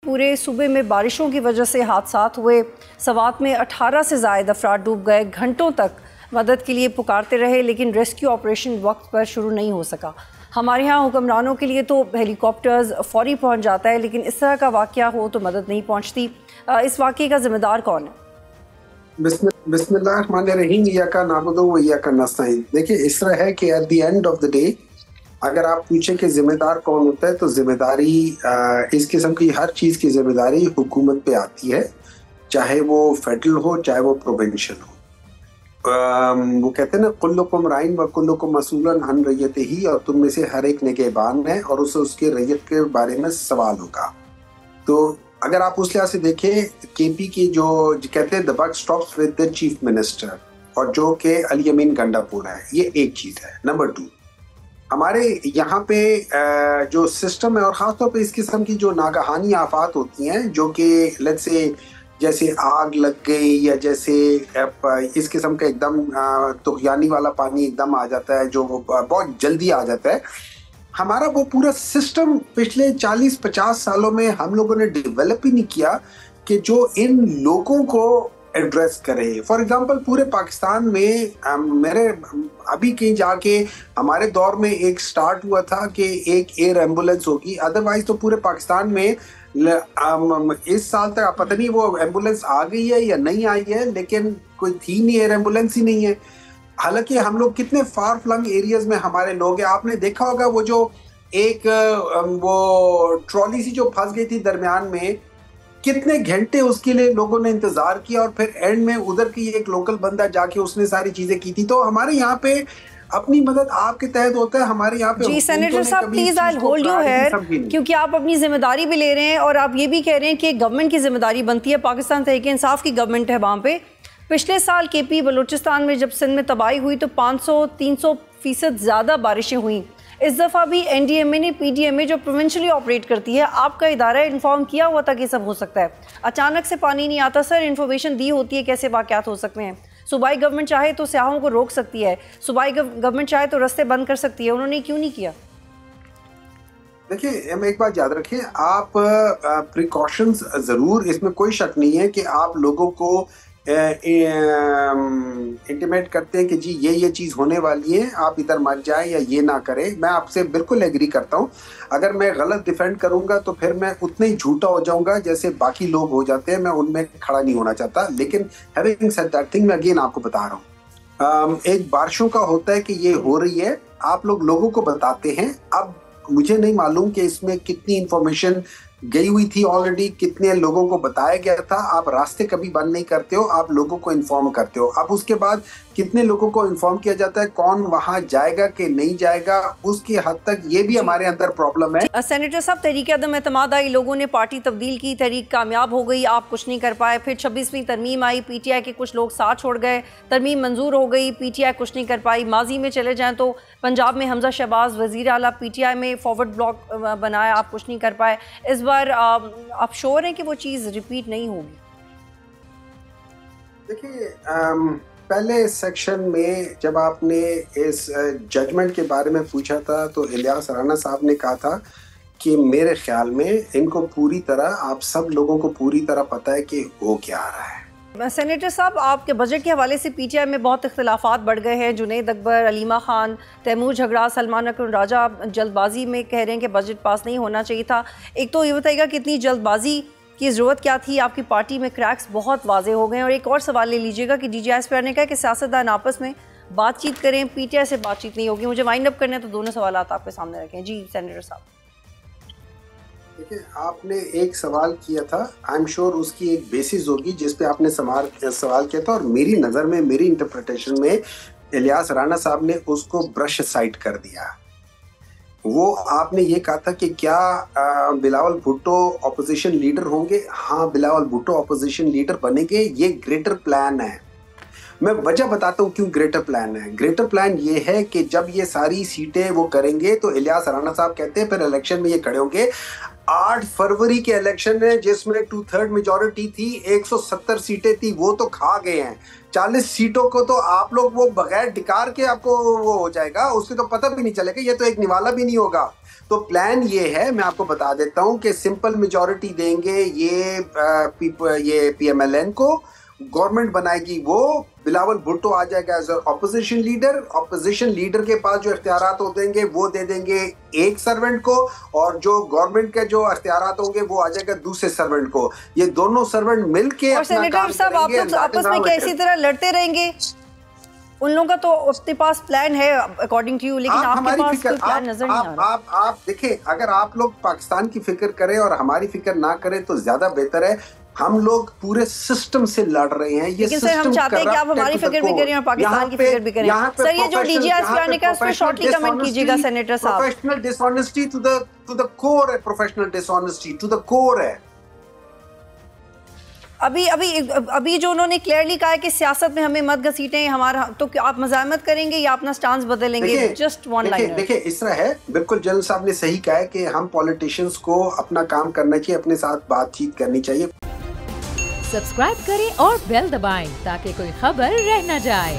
पूरे सूबे में बारिशों की वजह से हादसात हुए। सवात में 18 से ज़ायद अफराद डूब गए। घंटों तक मदद के लिए पुकारते रहे लेकिन रेस्क्यू ऑपरेशन वक्त पर शुरू नहीं हो सका। हमारे यहाँ हुक्मरानों के लिए तो हेलीकॉप्टर्स फौरी पहुँच जाता है, लेकिन इस तरह का वाक़या हो तो मदद नहीं पहुँचती। इस वाक़े का ज़िम्मेदार कौन है? बिस्मिल्लाहिर्रहमानिर्रहीम, इय्याका नअबुदु व इय्याका नस्तईन। देखिए, इस तरह है कि at the end of the day अगर आप पूछें कि जिम्मेदार कौन होता है, तो जिम्मेदारी इस किस्म की हर चीज़ की जिम्मेदारी हुकूमत पे आती है, चाहे वो फेडरल हो चाहे वो प्रोविंशियल हो। वो कहते हैं ना, कुल्लुकुम राइन व कुल्लुकुम मसूलन अन रैयतिही, और तुम में से हर एक निगहबान है और उसे उसके रैयत के बारे में सवाल होगा। तो अगर आप उस लिहाज से देखें, केपी की जो कहते हैं the buck stops with the chief minister, और जो कि अली अमीन गंडापुर है, ये एक चीज़ है। नंबर 2, हमारे यहाँ पे जो सिस्टम है, और ख़ासतौर पे इस किस्म की जो नागहानी आफात होती हैं, जो कि लेट्स से जैसे आग लग गई या जैसे इस किस्म का एकदम तुग़यानी वाला पानी एकदम आ जाता है, जो बहुत जल्दी आ जाता है। हमारा वो पूरा सिस्टम पिछले 40-50 सालों में हम लोगों ने डेवलप ही नहीं किया कि जो इन लोगों को एड्रेस करे। फॉर एग्जांपल, पूरे पाकिस्तान में मेरे अभी कहीं जाके हमारे दौर में एक स्टार्ट हुआ था कि एक एयर एम्बुलेंस होगी, अदरवाइज तो पूरे पाकिस्तान में इस साल तक पता नहीं वो एम्बुलेंस आ गई है या नहीं आई है, लेकिन कोई थी नहीं, एयर एम्बुलेंस ही नहीं है। हालांकि हम लोग कितने फार फ्लंग एरियाज में हमारे लोग हैं। आपने देखा होगा वो जो एक वो ट्रॉली सी जो फंस गई थी दरमियान में, कितने घंटे उसके लिए लोगों ने इंतजार किया, और फिर एंड में उधर की एक लोकल बंदा जाके उसने सारी चीजें की थी। तो हमारे यहाँ पे अपनी मदद आपके तहत होता है, हमारे यहाँ पे। जी सेनेटर साहब, please I hold you here, क्योंकि आप अपनी जिम्मेदारी भी ले रहे हैं और आप ये भी कह रहे हैं कि गवर्नमेंट की जिम्मेदारी बनती है। पाकिस्तान तहरीक इंसाफ की गवर्नमेंट है वहाँ पे। पिछले साल केपी बलूचिस्तान में जब सिंध में तबाही हुई तो 500-300% ज़्यादा बारिशें हुई। इस दफ़ा भी एनडीएमए ने पीडीएमए जो प्रोविंशियली ऑपरेट करती है, आपका इदारा इन्फॉर्म किया हुआ था कि सब हो सकता है। अचानक से पानी नहीं आता सर, इन्फॉर्मेशन दी होती है कैसे वाक़यात हो सकते हैं। सूबाई गवर्नमेंट चाहे तो स्याहों को रोक सकती है, सूबाई गवर्नमेंट चाहे तो रास्ते बंद कर सकती है, उन्होंने क्यों नहीं किया? देखिए, हम एक बात याद रखें, आप प्रिकॉशंस ज़रूर, इसमें कोई शक नहीं है कि आप लोगों को इंटीमेट करते हैं कि जी ये चीज़ होने वाली है, आप इधर मत जाएं या ये ना करें। मैं आपसे बिल्कुल एग्री करता हूं। अगर मैं गलत डिफेंड करूंगा तो फिर मैं उतना ही झूठा हो जाऊंगा जैसे बाकी लोग हो जाते हैं। मैं उनमें खड़ा नहीं होना चाहता। लेकिन हैविंग सेड दैट थिंग, मैं अगेन आपको बता रहा हूँ, एक बारिशों का होता है कि ये हो रही है, आप लोगों को बताते हैं। अब मुझे नहीं मालूम कि इसमें कितनी इंफॉर्मेशन गई हुई थी ऑलरेडी, कितने लोगों को बताया गया था। आप रास्ते कभी बंद नहीं करते हो, आप लोगों को इन्फॉर्म करते हो। अब उसके बाद कितने लोगों को इन्फॉर्म किया जाता है, कौन वहां जाएगा कि नहीं जाएगा, उसकी हद तक ये भी हमारे अंदर प्रॉब्लम है। सेनेटर साहब, तहरीक अदम एतमाद आई, लोगों ने पार्टी तब्दील की, तहरीक कामयाब हो गई, आप कुछ नहीं कर पाए। फिर 26वीं तरमीम आई, पीटीआई के कुछ लोग साथ छोड़ गए, तरमीम मंजूर हो गई, पीटीआई कुछ नहीं कर पाई। माजी में चले जाएं तो पंजाब में हमजा शहबाज वजीर आला, पीटीआई में फॉरवर्ड ब्लॉक बनाया, आप कुछ नहीं कर पाए। इस बार आप श्योर हैं कि वो चीज़ रिपीट नहीं होगी? देखिए, पहले सेक्शन में जब आपने इस जजमेंट के बारे में पूछा था तो इलियास राणा साहब ने कहा था कि मेरे ख्याल में इनको पूरी तरह, आप सब लोगों को पूरी तरह पता है कि हो क्या आ रहा है। सेनेटर साहब, आपके बजट के हवाले से पीटीआई में बहुत इख्तिलाफात बढ़ गए हैं। जुनैद अकबर, अलीमा खान, तैमूर झगड़ा, सलमान अकरम राजा जल्दबाजी में कह रहे हैं कि बजट पास नहीं होना चाहिए था। एक तो ये बताइएगा कितनी जल्दबाजी की ज़रूरत क्या थी? आपकी पार्टी में क्रैक्स बहुत वाजे हो गए हैं। और एक और सवाल ले लीजिएगा कि DGISPR ने कहा कि सियासतदान आपस में बातचीत करें, पीटीआई से बातचीत नहीं होगी। मुझे वाइंड अप करने हैं तो दोनों सवाल आपके सामने रखें। जी सेनेटर साहब। देखिए, आपने एक सवाल किया था, आई एम श्योर उसकी एक बेसिस होगी जिस पे आपने सवाल किया था, और मेरी नज़र में, मेरी इंटरप्रिटेशन में इलियास राणा साहब ने उसको ब्रश साइड कर दिया। वो आपने ये कहा था कि क्या बिलावल भुट्टो ऑपोजिशन लीडर होंगे? हाँ, बिलावल भुट्टो ऑपोजिशन लीडर बनेंगे, ये ग्रेटर प्लान है। मैं वजह बताता हूँ क्यों ग्रेटर प्लान है। ग्रेटर प्लान ये है कि जब ये सारी सीटें वो करेंगे तो इलियास राणा साहब कहते हैं फिर इलेक्शन में ये खड़े होंगे। 8 फरवरी के इलेक्शन है जिसमें 2/3 मेजॉरिटी थी, 170 सीटें थी, वो तो खा गए हैं। 40 सीटों को तो आप लोग वो बगैर डिकार के आपको वो हो जाएगा, उसके तो पता भी नहीं चलेगा, ये तो एक निवाला भी नहीं होगा। तो प्लान ये है, मैं आपको बता देता हूं कि सिंपल मेजॉरिटी देंगे ये PMLN को, गवर्नमेंट बनाएगी वो, बिलावल भुट्टो आ जाएगा as opposition leader, opposition leader के पास जो इख्तियारात होंगे वो दे देंगे एक सर्वेंट को, और जो गवर्नमेंट के जो इख्तियारात होंगे वो आ जाएगा दूसरे सर्वेंट को। ये दोनों सर्वेंट मिलके अपना काम करेंगे। आप आपस में क्या इसी तरह लड़ते रहेंगे? उन लोगों का तो अपने पास प्लान है अकॉर्डिंग टू यू, लेकिन आपके पास कोई प्लान नजर नहीं आ रहा। आप देखिए, अगर आप लोग पाकिस्तान की फिक्र करें और हमारी फिक्र ना करें तो ज्यादा बेहतर है। हम लोग पूरे सिस्टम से लड़ रहे हैं, ये लेकिन सर हम चाहते हैं कि आप हमारी फिक्र भी करें और पाकिस्तान की फिक्र भी करें। सर ये जो DGR's प्लान है, उस पर शॉर्टली कमेंट कीजिएगा सेनेटर साहब। Professional dishonesty to the core है, professional dishonesty to the core है। अभी जो उन्होंने क्लियरली कहा है कि सियासत में हमें मत घसीटें हमारा, तो क्या आप मज़ाहमत करेंगे या अपना स्टांस बदलेंगे? Just one line. देखिए इस तरह है, बिल्कुल जनरल साहब ने सही कहा है कि हम पॉलिटिशियंस को अपना काम करना चाहिए, अपने साथ बातचीत करनी चाहिए। सब्सक्राइब करें और बेल दबाएं ताकि कोई खबर रह न जाए।